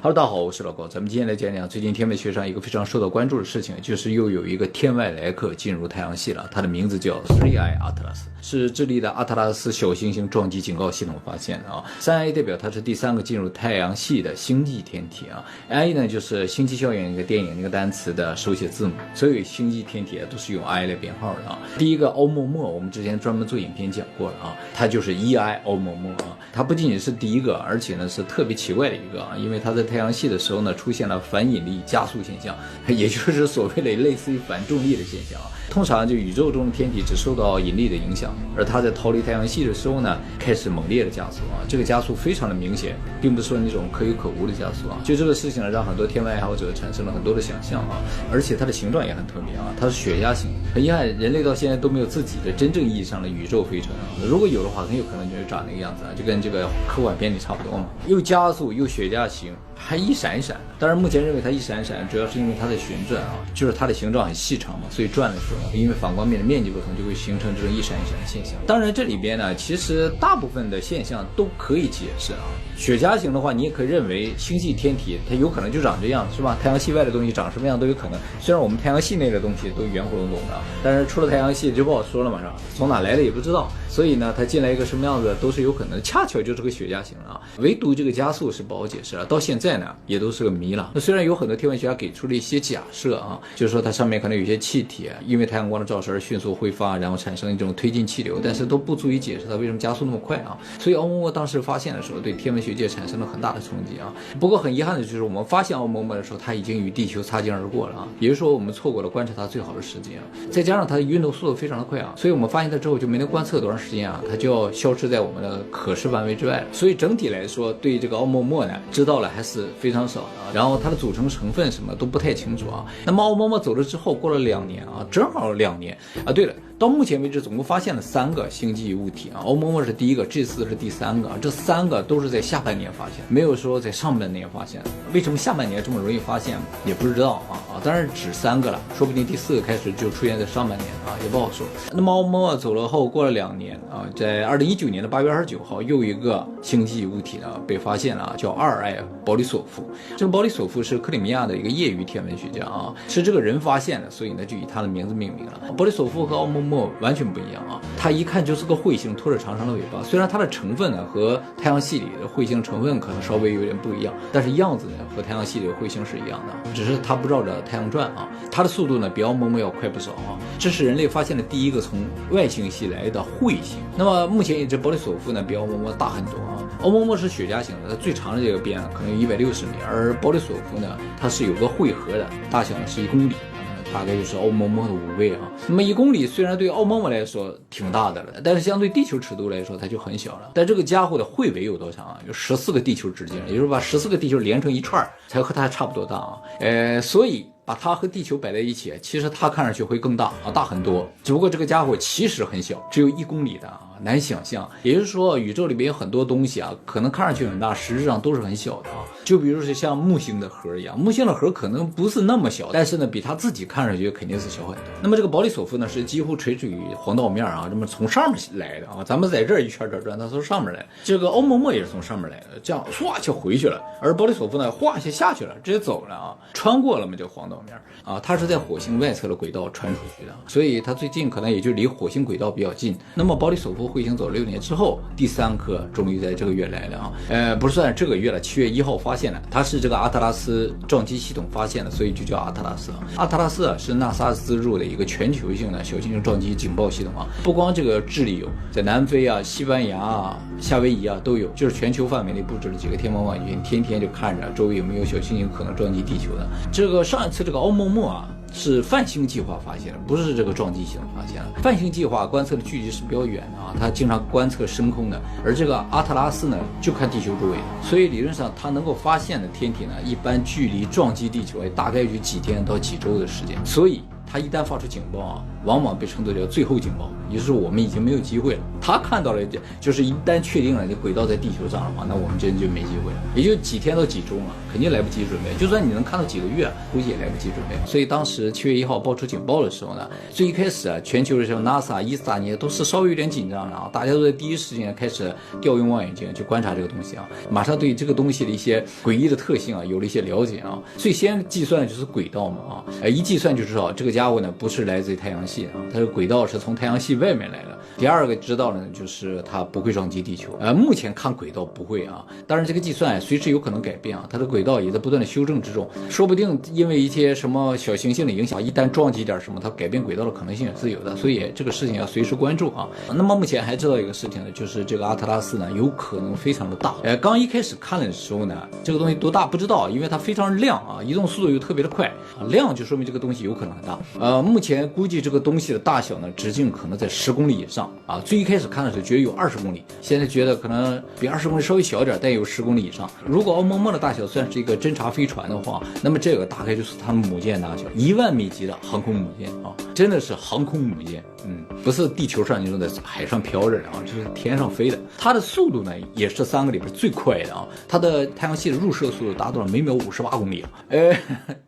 Hello， 大家好，我是老高。咱们今天来讲讲最近天文学上一个非常受到关注的事情，就是又有一个天外来客进入太阳系了。它的名字叫 3i Atlas， 是智利的阿特拉斯小行星撞击警告系统发现的啊。3i 代表它是第三个进入太阳系的星际天体啊。I 呢就是星际效应那个电影那个单词的手写字母，所有星际天体都是用 I 来编号的啊。第一个欧默默，我们之前专门做影片讲过了啊，它就是 EI 欧默默啊。它不仅仅是第一个，而且呢是特别奇怪的一个啊，因为它在太阳系的时候呢出现了反引力加速现象，也就是所谓的类似于反重力的现象啊。通常就宇宙中的天体只受到引力的影响，而它在逃离太阳系的时候呢开始猛烈的加速啊，这个加速非常的明显，并不是说那种可有可无的加速啊。就这个事情呢让很多天文爱好者产生了很多的想象啊，而且它的形状也很特别啊，它是雪茄形。很遗憾，人类到现在都没有自己的真正意义上的宇宙飞船啊，如果有的话很有可能就是长那个样子啊，就跟这个科幻片里差不多嘛，又加速又雪茄形，还一闪一闪的。当然目前认为它一闪一闪主要是因为它在旋转啊，就是它的形状很细长嘛，所以转的时候因为反光面的面积不同就会形成这种一闪一闪的现象。当然这里边呢其实大部分的现象都可以解释啊。雪茄形的话你也可以认为星系天体它有可能就长这样，是吧？太阳系外的东西长什么样都有可能，虽然我们太阳系内的东西都圆乎隆咚的，但是出了太阳系就不好说了嘛，是吧？从哪来的也不知道，所以呢它进来一个什么样子都是有可能的，恰巧就是个雪茄形啊。唯独这个加速是不好解释了，到现在呢也都是个谜了。那虽然有很多天文学家给出了一些假设啊，就是说它上面可能有些气体因为太阳光的照射而迅速挥发，然后产生一种推进气流，但是都不足以解释它为什么加速那么快啊。所以欧默默当时发现的时候对天文学界产生了很大的冲击啊。不过很遗憾的就是我们发现欧默默的时候它已经与地球擦肩而过了啊，也就是说我们错过了观察它最好的时间啊。再加上它的运动速度非常的快啊，所以我们发现它之后就没能观测多长时间啊，它就要消失在我们的可视范围之外了。所以整体来说对这个欧默默呢知道了还是非常少的啊，然后它的组成成分什么都不太清楚啊。那么欧默默走了之后过了2年啊，正好2年啊。对了，到目前为止总共发现了3个星际物体啊，欧默默是第一个，这次是第3个啊，这3个都是在下半年发现，没有说在上半年发现。为什么下半年这么容易发现也不知道啊，当然只3个了，说不定第4个开始就出现在上半年啊，也不好说。那么欧默默走了后过了2年啊，在2019年的8月29号又一个星际物体呢被发现了啊，叫2i保里索夫。这个保里索夫是克里米亚的一个业余天文学家啊，是这个人发现的，所以呢就以他的名字命名了。保里索夫和欧默默完全不一样啊，它一看就是个彗星，拖着长长的尾巴。虽然它的成分呢和太阳系里的彗星成分可能稍微有点不一样，但是样子呢和太阳系里的彗星是一样的，只是它不绕着太阳转啊。它的速度呢比欧默默要快不少啊。这是人类发现的第一个从外星系来的彗星。那么目前这保里索夫呢比欧默默大很多啊。欧默默是雪茄型的，它最长的这个边可能有160米，而保里索夫呢它是有个汇合的，大小呢是1公里。大概就是欧默默的5倍啊。那么1公里虽然对欧默默来说挺大的了，但是相对地球尺度来说它就很小了。但这个家伙的汇围有多长啊？有14个地球直径，也就是把14个地球连成一串才和它差不多大啊。所以把它和地球摆在一起，其实它看上去会更大啊，大很多。只不过这个家伙其实很小，只有1公里的啊，难想象。也就是说，宇宙里边有很多东西啊，可能看上去很大，实质上都是很小的啊。就比如说像木星的核一样，木星的核可能不是那么小，但是呢，比它自己看上去肯定是小很多。那么这个保里索夫呢，是几乎垂直于黄道面啊，这么从上面来的啊。咱们在这儿一圈转，它从上面来。这个欧默默也是从上面来的，这样唰就回去了。而保里索夫呢，哗一下下去了，直接走了啊，穿过了嘛这个黄道面啊，它是在火星外侧的轨道穿出去的，所以它最近可能也就离火星轨道比较近。那么保里索夫彗星走了6年之后，第3颗终于在这个月来了啊，不是算这个月了，7月1号发现了，它是这个阿特拉斯撞击系统发现的，所以就叫阿特拉斯。阿特拉斯是 NASA 资助的一个全球性的小行星撞击警报系统啊，不光这个智利有，在南非啊、西班牙啊、夏威夷啊都有，就是全球范围内布置了几个天文望远镜，天天就看着周围有没有小行星可能撞击地球的。这个上一次这个欧默默啊是泛星计划发现的，不是这个撞击系统发现的。泛星计划观测的距离是比较远的啊，它经常观测深空的，而这个阿特拉斯呢就看地球周围的，所以理论上它能够发现的天体呢，一般距离撞击地球大概有几天到几周的时间，所以它一旦发出警报啊，往往被称作叫最后警报，也就是我们已经没有机会了。他看到了，就是一旦确定了这轨道在地球上的话，那我们真就没机会了，也就几天到几周啊，肯定来不及准备。就算你能看到几个月，估计也来不及准备。所以当时7月1号爆出警报的时候呢，最一开始啊，全球的时候 NASA、伊斯塔尼都是稍微有点紧张的啊，大家都在第一时间开始调用望远镜去观察这个东西啊，马上对这个东西的一些诡异的特性啊有了一些了解啊。最先计算的就是轨道嘛啊，一计算就知道这个家伙呢不是来自于太阳系啊，它的轨道是从太阳系外面来的。第二个知道的呢，就是它不会撞击地球。目前看轨道不会啊，当然这个计算随时有可能改变啊，它的轨道也在不断的修正之中，说不定因为一些什么小行星的影响，一旦撞击点什么，它改变轨道的可能性也是有的，所以这个事情要随时关注啊。那么目前还知道一个事情呢，就是这个阿特拉斯呢有可能非常的大。刚一开始看的时候呢，这个东西多大不知道，因为它非常亮啊，移动速度又特别的快啊，亮就说明这个东西有可能很大。目前估计这个东西的大小呢，直径可能在10公里以上啊。最一开始看的时候觉得有20公里，现在觉得可能比20公里稍微小一点，但有10公里以上。如果欧梦梦的大小算是一个侦察飞船的话，那么这个大概就是它的母舰大小，1万米级的航空母舰啊，真的是航空母舰。不是地球上那种在海上飘着的啊，这是天上飞的。它的速度呢，也是3个里边最快的啊。它的太阳系的入射速度达到了每秒58公里啊，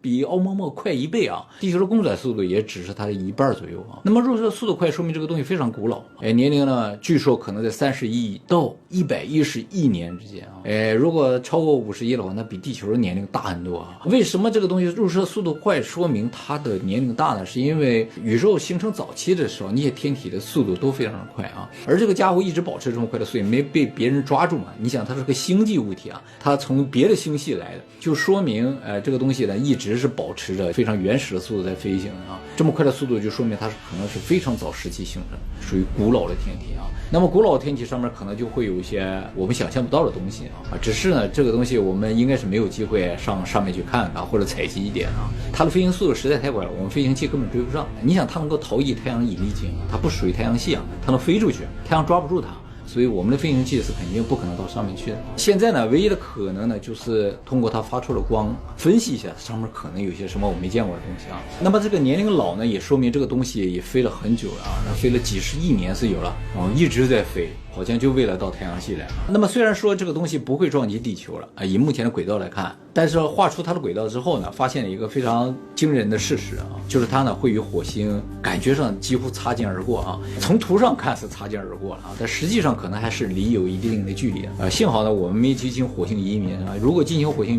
比欧梦梦快1倍啊。地球的公转速度也只是它的1半左右啊。那么入射速度快，说明这个东西非常古老。年龄呢，据说可能在30亿到110亿年之间啊。如果超过50亿的话，那比地球的年龄大很多啊。为什么这个东西入射速度快，说明它的年龄大呢？是因为宇宙形成早期的时候，那些天体的速度都非常的快啊，而这个家伙一直保持这么快的速度，没被别人抓住嘛。你想，它是个星际物体啊，它从别的星系来的，就说明这个东西呢一直是保持着非常原始的速度在飞行啊。这么快的速度就说明它是可能是非常早时期形成，属于古老的天体啊。那么古老的天体上面可能就会有一些我们想象不到的东西啊，只是呢这个东西我们应该是没有机会上面去看看或者采集一点啊。它的飞行速度实在太快了，我们飞行器根本追不上。你想它能够逃逸太阳引力径，它不属于太阳系啊，它能飞出去，太阳抓不住它。所以我们的飞行器是肯定不可能到上面去的。现在呢，唯一的可能呢，就是通过它发出的光分析一下上面可能有些什么我没见过的东西啊。那么这个年龄老呢，也说明这个东西也飞了很久了啊，那飞了几十亿年是有了啊，一直在飞。好像就为了到太阳系来。那么虽然说这个东西不会撞击地球了啊，以目前的轨道来看，但是画出它的轨道之后呢，发现了一个非常惊人的事实啊，就是它呢会与火星感觉上几乎擦肩而过啊。从图上看是擦肩而过了啊，但实际上可能还是离有一定的距离啊。幸好呢我们没进行火星移民啊，如果进行火星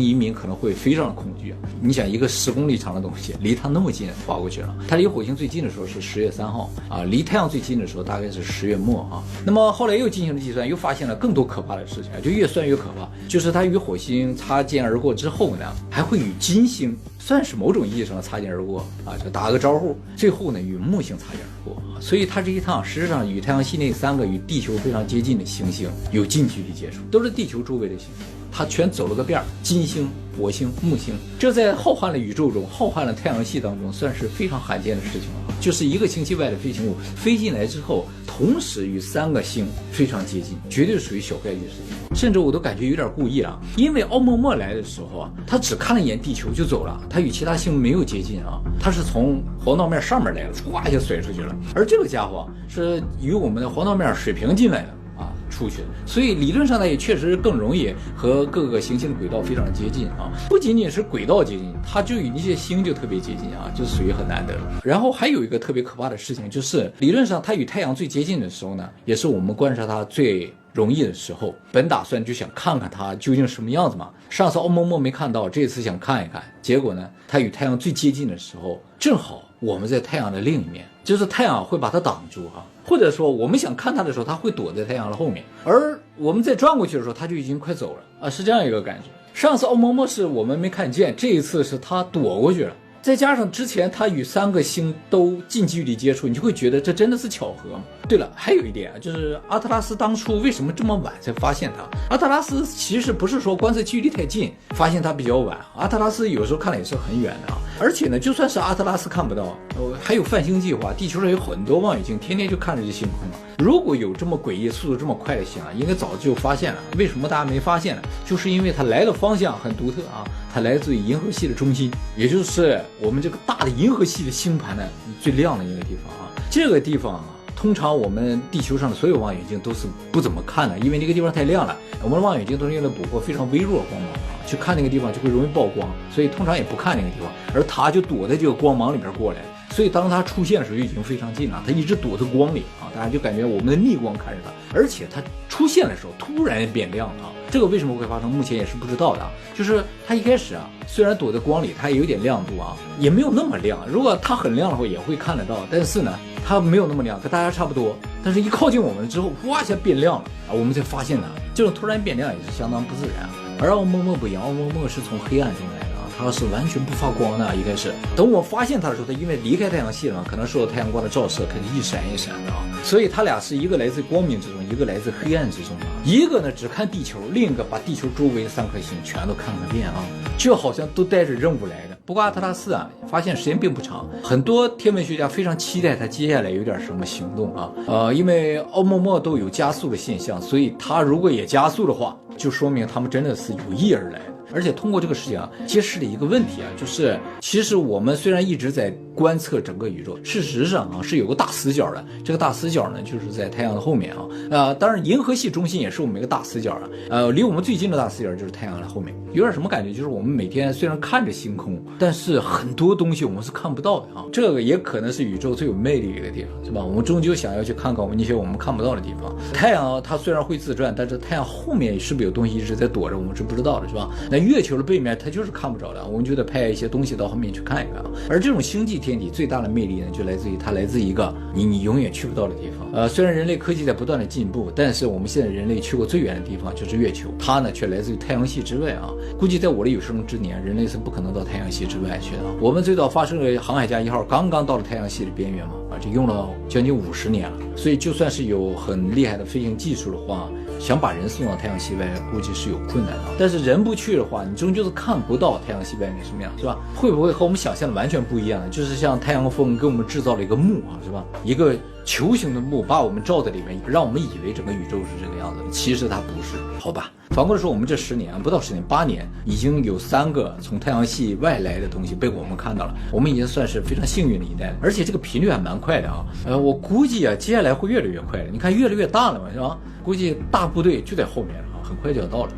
移民可能会非常的恐惧啊。你想一个10公里长的东西离它那么近划过去了，它离火星最近的时候是10月3号啊，离太阳最近的时候大概是10月末啊。那么后来又进行了计算，又发现了更多可怕的事情，就越算越可怕。就是它与火星擦肩而过之后呢，还会与金星算是某种意义上的擦肩而过啊，就打个招呼。最后呢，与木星擦肩而过啊。所以它这一趟实际上与太阳系内3个与地球非常接近的行星有近距离接触，都是地球周围的行星，它全走了个遍，金星、火星、木星，这在浩瀚的宇宙中、浩瀚的太阳系当中，算是非常罕见的事情了。就是一个星系外的飞行物飞进来之后，同时与3个星非常接近，绝对属于小概率事情。甚至我都感觉有点故意了，因为奥莫莫来的时候啊，他只看了一眼地球就走了，他与其他星没有接近啊，他是从黄道面上面来了，唰一下甩出去了。而这个家伙是与我们的黄道面水平进来的。出去，所以理论上呢也确实更容易和各个行星的轨道非常接近啊，不仅仅是轨道接近，它就与那些星就特别接近啊，就属于很难得了。然后还有一个特别可怕的事情，就是理论上它与太阳最接近的时候呢，也是我们观察它最容易的时候。本打算就想看看它究竟什么样子嘛，上次奥莫莫没看到，这次想看一看，结果呢，它与太阳最接近的时候，正好我们在太阳的另一面，就是太阳会把它挡住啊。或者说我们想看它的时候，它会躲在太阳的后面，而我们再转过去的时候，它就已经快走了啊，是这样一个感觉。上次奥莫莫是我们没看见，这一次是它躲过去了，再加上之前它与3个星都近距离接触，你就会觉得这真的是巧合吗？对了，还有一点啊，就是阿特拉斯当初为什么这么晚才发现它？阿特拉斯其实不是说观测距离太近发现它比较晚，阿特拉斯有时候看了也是很远的啊。而且呢，就算是阿特拉斯看不到，还有泛星计划，地球上有很多望远镜，天天就看着这星空啊。如果有这么诡异、速度这么快的星啊，应该早就发现了。为什么大家没发现呢？就是因为它来的方向很独特啊，它来自于银河系的中心，也就是我们这个大的银河系的星盘的最亮的一个地方啊。这个地方啊，通常我们地球上的所有望远镜都是不怎么看的，因为那个地方太亮了。我们的望远镜都是用来捕获非常微弱的光芒啊，去看那个地方就会容易曝光，所以通常也不看那个地方，而它就躲在这个光芒里边过来。所以当它出现的时候就已经非常近了，它一直躲在光里啊，大家就感觉我们的逆光看着它，而且它出现的时候突然变亮了啊，这个为什么会发生，目前也是不知道的啊。就是它一开始啊，虽然躲在光里，它也有点亮度啊，也没有那么亮。如果它很亮的话，也会看得到，但是呢，它没有那么亮，跟大家差不多。但是一靠近我们之后，哇一下变亮了啊，我们才发现它这种突然变亮也是相当不自然。而奥陌陌不一样，奥陌陌是从黑暗中来的。它是完全不发光的，应该是等我发现它的时候，它因为离开太阳系了，可能受到太阳光的照射，肯定一闪一闪的啊。所以它俩是一个来自光明之中，一个来自黑暗之中啊。一个呢只看地球，另一个把地球周围的3颗星全都看个遍啊，就好像都带着任务来的。不过阿特拉斯啊，发现时间并不长，很多天文学家非常期待它接下来有点什么行动啊。因为奥陌陌都有加速的现象，所以它如果也加速的话，就说明他们真的是有意而来的。而且通过这个事情啊，揭示了一个问题啊，就是其实我们虽然一直在观测整个宇宙，事实上啊是有个大死角的。这个大死角呢，就是在太阳的后面啊。当然银河系中心也是我们一个大死角啊。离我们最近的大死角就是太阳的后面。有点什么感觉？就是我们每天虽然看着星空，但是很多东西我们是看不到的啊。这个也可能是宇宙最有魅力的一个地方，是吧？我们终究想要去看看我们那些我们看不到的地方。太阳它虽然会自转，但是太阳后面是不是有东西一直在躲着，我们是不知道的，是吧？那月球的背面它就是看不着的，我们就得派一些东西到后面去看一看啊。而这种星际天体最大的魅力呢，就来自于它来自一个你永远去不到的地方。虽然人类科技在不断的进步，但是我们现在人类去过最远的地方就是月球，它呢却来自于太阳系之外啊。估计在我的有生之年，人类是不可能到太阳系之外去的。我们最早发射的航海家1号刚刚到了太阳系的边缘嘛，就用了将近50年了。所以就算是有很厉害的飞行技术的话，想把人送到太阳系外，估计是有困难的。但是人不去的话，你终究是看不到太阳系外面什么样，是吧？会不会和我们想象的完全不一样呢？就是像太阳风给我们制造了一个幕啊，是吧？一个球形的幕把我们罩在里面，让我们以为整个宇宙是这个样子的，其实它不是，好吧？反过来说，我们这10年不到10年，8年，已经有3个从太阳系外来的东西被我们看到了，我们已经算是非常幸运的一代了，而且这个频率还蛮快的啊。我估计啊，接下来会越来越快的，你看越来越大了嘛，是吧？估计大部队就在后面了啊，很快就要到了。